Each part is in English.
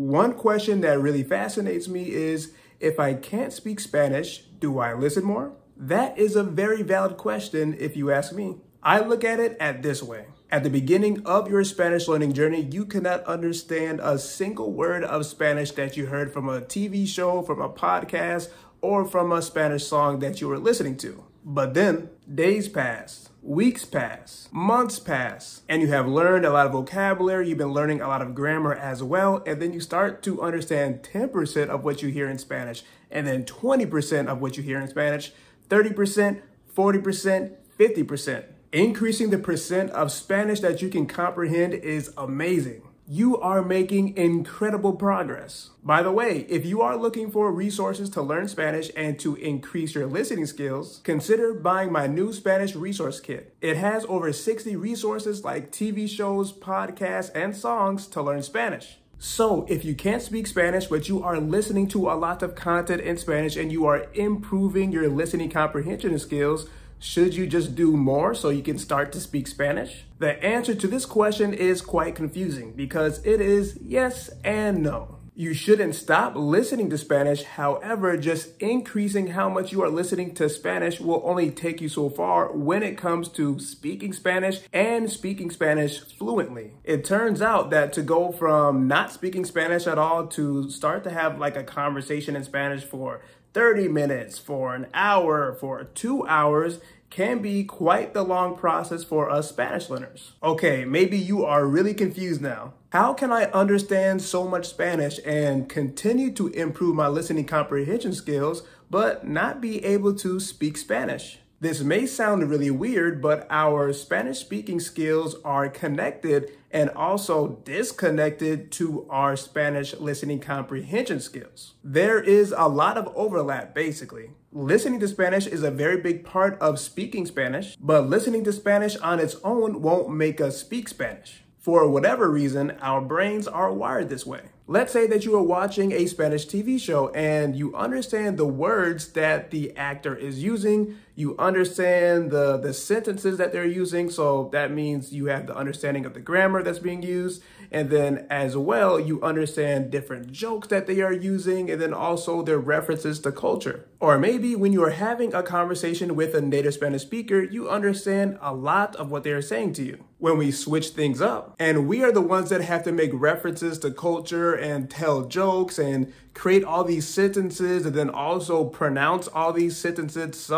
One question that really fascinates me is, if I can't speak Spanish, do I listen more? That is a very valid question if you ask me. I look at it this way. At the beginning of your Spanish learning journey, you cannot understand a single word of Spanish that you heard from a TV show, from a podcast, or from a Spanish song that you were listening to. But then days pass, weeks pass, months pass, and you have learned a lot of vocabulary, you've been learning a lot of grammar as well, and then you start to understand 10% of what you hear in Spanish, and then 20% of what you hear in Spanish, 30%, 40%, 50%. Increasing the percent of Spanish that you can comprehend is amazing. You are making incredible progress. By the way, if you are looking for resources to learn Spanish and to increase your listening skills, consider buying my new Spanish resource kit. It has over 60 resources like TV shows, podcasts, and songs to learn Spanish. So if you can't speak Spanish, but you are listening to a lot of content in Spanish and you are improving your listening comprehension skills, should you just do more so you can start to speak Spanish? The answer to this question is quite confusing because it is yes and no. You shouldn't stop listening to Spanish. However, just increasing how much you are listening to Spanish will only take you so far when it comes to speaking Spanish and speaking Spanish fluently. It turns out that to go from not speaking Spanish at all to start to have like a conversation in Spanish for 30 minutes, for an hour, for 2 hours can be quite the long process for us Spanish learners. Okay, maybe you are really confused now. How can I understand so much Spanish and continue to improve my listening comprehension skills, but not be able to speak Spanish? This may sound really weird, but our Spanish speaking skills are connected and also disconnected to our Spanish listening comprehension skills. There is a lot of overlap, basically. Listening to Spanish is a very big part of speaking Spanish, but listening to Spanish on its own won't make us speak Spanish. For whatever reason, our brains are wired this way. Let's say that you are watching a Spanish TV show and you understand the words that the actor is using. You understand the sentences that they're using. So that means you have the understanding of the grammar that's being used. And then as well, you understand different jokes that they are using and then also their references to culture. Or maybe when you are having a conversation with a native Spanish speaker, you understand a lot of what they're saying to you. When we switch things up and we are the ones that have to make references to culture and tell jokes and create all these sentences and then also pronounce all these sentences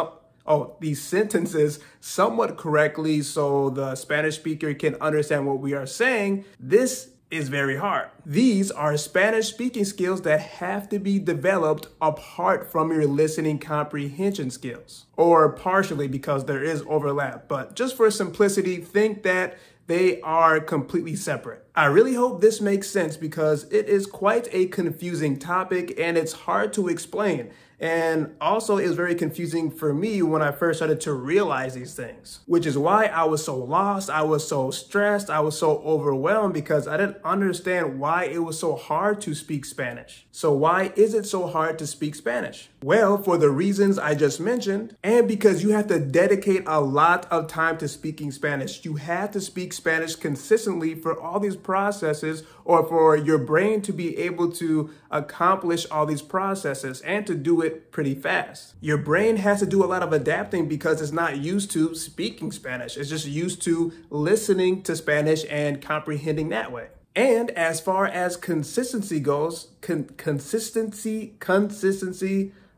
somewhat correctly so the Spanish speaker can understand what we are saying, this is very hard. These are Spanish speaking skills that have to be developed apart from your listening comprehension skills, or partially because there is overlap. But just for simplicity, think that they are completely separate. I really hope this makes sense because it is quite a confusing topic and it's hard to explain. And also it was very confusing for me when I first started to realize these things, which is why I was so lost, I was so stressed, I was so overwhelmed because I didn't understand why it was so hard to speak Spanish. So why is it so hard to speak Spanish? Well, for the reasons I just mentioned, and because you have to dedicate a lot of time to speaking Spanish. You have to speak Spanish consistently for all these processes or for your brain to be able to accomplish all these processes and to do it pretty fast. Your brain has to do a lot of adapting because it's not used to speaking Spanish. It's just used to listening to Spanish and comprehending that way. And as far as consistency goes, consistency,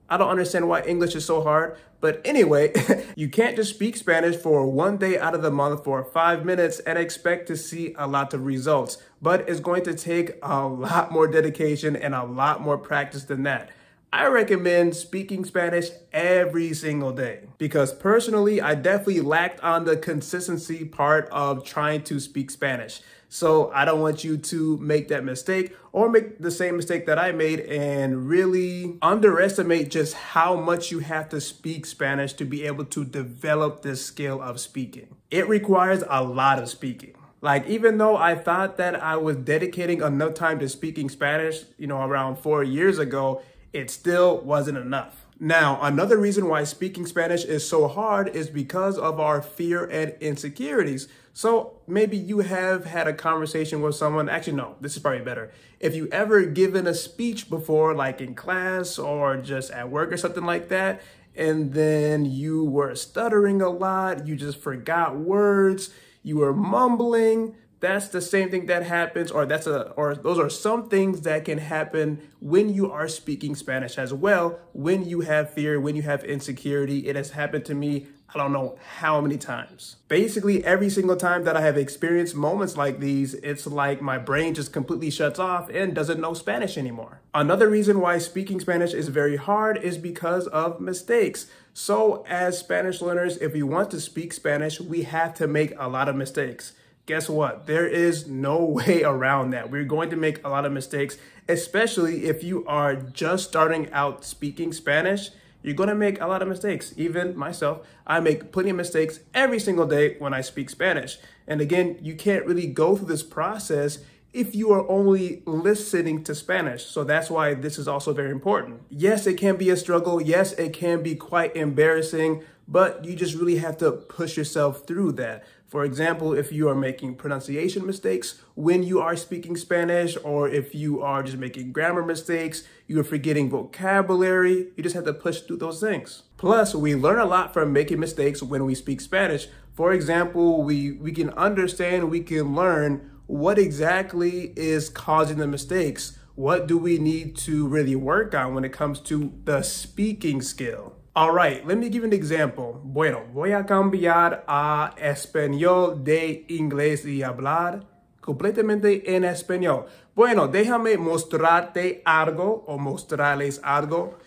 I don't understand why English is so hard. But anyway, you can't just speak Spanish for 1 day out of the month for 5 minutes and expect to see a lot of results. But it's going to take a lot more dedication and a lot more practice than that. I recommend speaking Spanish every single day because personally, I definitely lacked on the consistency part of trying to speak Spanish. So I don't want you to make that mistake or make the same mistake that I made and really underestimate just how much you have to speak Spanish to be able to develop this skill of speaking. It requires a lot of speaking. Like, even though I thought that I was dedicating enough time to speaking Spanish, around 4 years ago, it still wasn't enough. Now, another reason why speaking Spanish is so hard is because of our fear and insecurities. So maybe you have had a conversation with someone. Actually, no, this is probably better. If you ever given a speech before, like in class or just at work or something like that, and then you were stuttering a lot, you just forgot words, you were mumbling, that's the same thing that happens, or those are some things that can happen when you are speaking Spanish as well. When you have fear, when you have insecurity, it has happened to me, I don't know how many times. Basically, every single time that I have experienced moments like these, it's like my brain just completely shuts off and doesn't know Spanish anymore. Another reason why speaking Spanish is very hard is because of mistakes. So as Spanish learners, if we want to speak Spanish, we have to make a lot of mistakes. Guess what? There is no way around that. We're going to make a lot of mistakes, especially if you are just starting out speaking Spanish. You're going to make a lot of mistakes. Even myself, I make plenty of mistakes every single day when I speak Spanish. And again, you can't really go through this process if you are only listening to Spanish. So that's why this is also very important. Yes, it can be a struggle. Yes, it can be quite embarrassing, but you just really have to push yourself through that. For example, if you are making pronunciation mistakes when you are speaking Spanish, or if you are just making grammar mistakes, you're forgetting vocabulary, you just have to push through those things. Plus, we learn a lot from making mistakes when we speak Spanish. For example, we can understand, we can learn what exactly is causing the mistakes. What do we need to really work on when it comes to the speaking skill? All right, let me give you an example. Bueno, voy a cambiar a español de inglés y hablar completamente en español. Bueno, déjame mostrarte algo o mostrarles algo.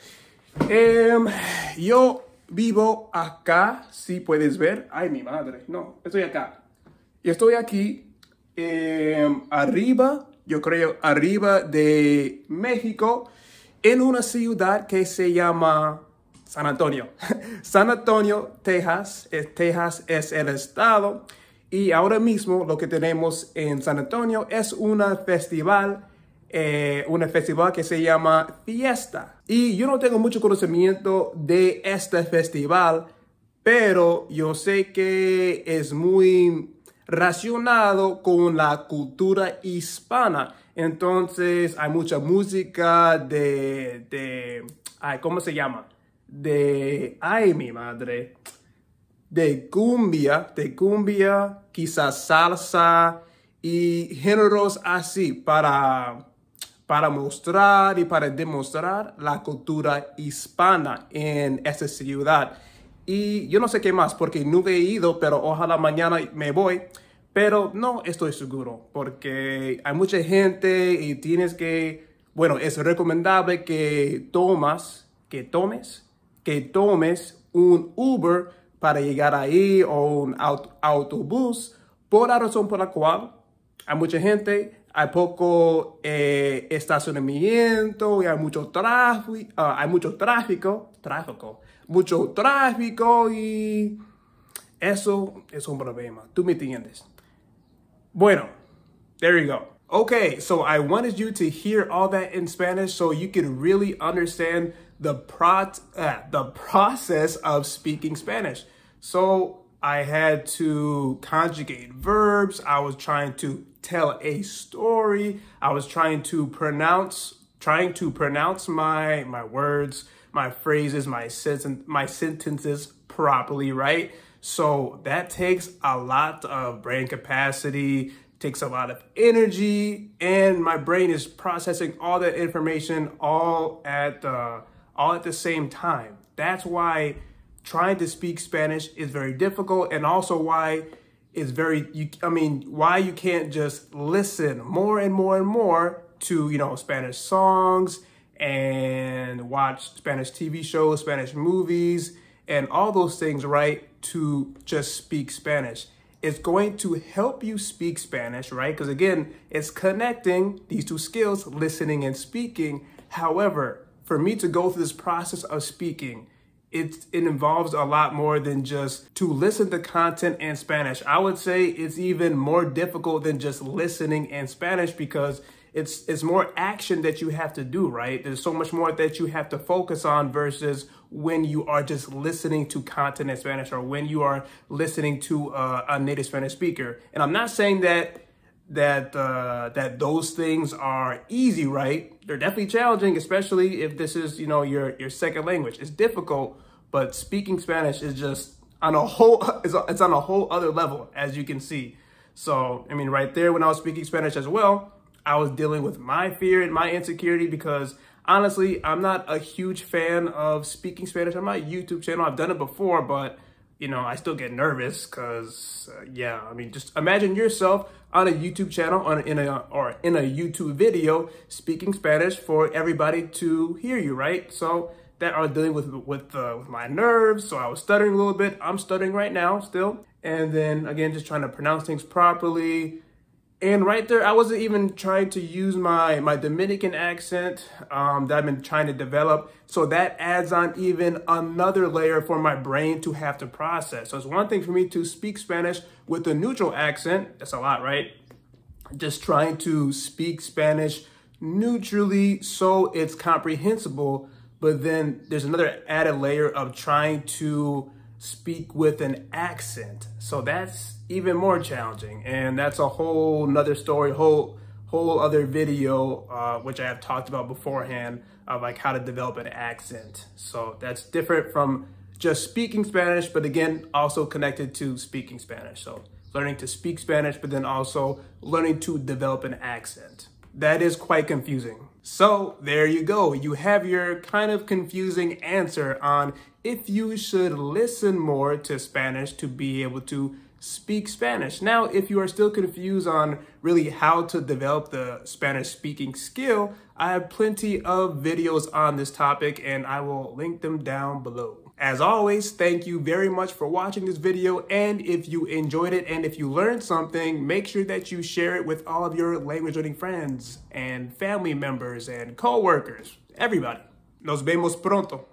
Yo vivo acá, si puedes ver. Ay, mi madre, no, estoy acá. Y estoy aquí arriba, yo creo, arriba de México, en una ciudad que se llama San Antonio. San Antonio, Texas. Texas es el estado. Y ahora mismo lo que tenemos en San Antonio es una festival que se llama Fiesta. Y yo no tengo mucho conocimiento de este festival, pero yo sé que es muy relacionado con la cultura hispana. Entonces hay mucha música ¿cómo se llama? Ay, mi madre, de cumbia, quizás salsa y géneros así para mostrar y para demostrar la cultura hispana en esta ciudad. Y yo no sé qué más porque nunca he ido, pero ojalá mañana me voy. Pero no estoy seguro porque hay mucha gente y bueno, es recomendable que tomes un Uber para llegar ahí o un autobús, por la razón por la cual hay mucha gente, hay poco estacionamiento y hay mucho tráfico y eso es un problema. ¿Tú me entiendes? Bueno, there you go. Okay, so I wanted you to hear all that in Spanish so you can really understand the process of speaking Spanish. So I had to conjugate verbs. I was trying to tell a story. I was trying to pronounce my words, my phrases, my sentences properly, right? So that takes a lot of brain capacity, takes a lot of energy, and my brain is processing all that information all at the same time. That's why trying to speak Spanish is very difficult, and also why it's why you can't just listen more and more and more to, Spanish songs and watch Spanish TV shows, Spanish movies, and all those things, right, to just speak Spanish. It's going to help you speak Spanish, right? Because again, it's connecting these two skills, listening and speaking. However, for me to go through this process of speaking, it involves a lot more than just to listen to content in Spanish. I would say it's even more difficult than just listening in Spanish because it's more action that you have to do, right? There's so much more that you have to focus on versus when you are just listening to content in Spanish or when you are listening to a native Spanish speaker. And I'm not saying that those things are easy, right? They're definitely challenging, especially if this is, your second language. It's difficult, but speaking Spanish is just on a whole, it's on a whole other level, as you can see. So, I mean, right there, when I was speaking Spanish as well, I was dealing with my fear and my insecurity because honestly, I'm not a huge fan of speaking Spanish on my YouTube channel. I've done it before, but I still get nervous because, I mean, just imagine yourself on a YouTube channel or in a YouTube video speaking Spanish for everybody to hear you, right? So that I was dealing with my nerves. So I was stuttering a little bit. I'm stuttering right now still. And then again, just trying to pronounce things properly. And right there, I wasn't even trying to use my Dominican accent that I've been trying to develop. So that adds on even another layer for my brain to have to process. So it's one thing for me to speak Spanish with a neutral accent. That's a lot, right? Just trying to speak Spanish neutrally so it's comprehensible. But then there's another added layer of trying to speak with an accent. So that's even more challenging. And that's a whole nother story, whole other video, which I have talked about beforehand of like how to develop an accent. So that's different from just speaking Spanish, but again, also connected to speaking Spanish. So learning to speak Spanish, but then also learning to develop an accent. That is quite confusing. So there you go. You have your kind of confusing answer on if you should listen more to Spanish to be able to speak Spanish. Now, if you are still confused on really how to develop the Spanish speaking skill, I have plenty of videos on this topic and I will link them down below. As always, thank you very much for watching this video, and if you enjoyed it and if you learned something, make sure that you share it with all of your language learning friends and family members and co-workers, everybody. Nos vemos pronto.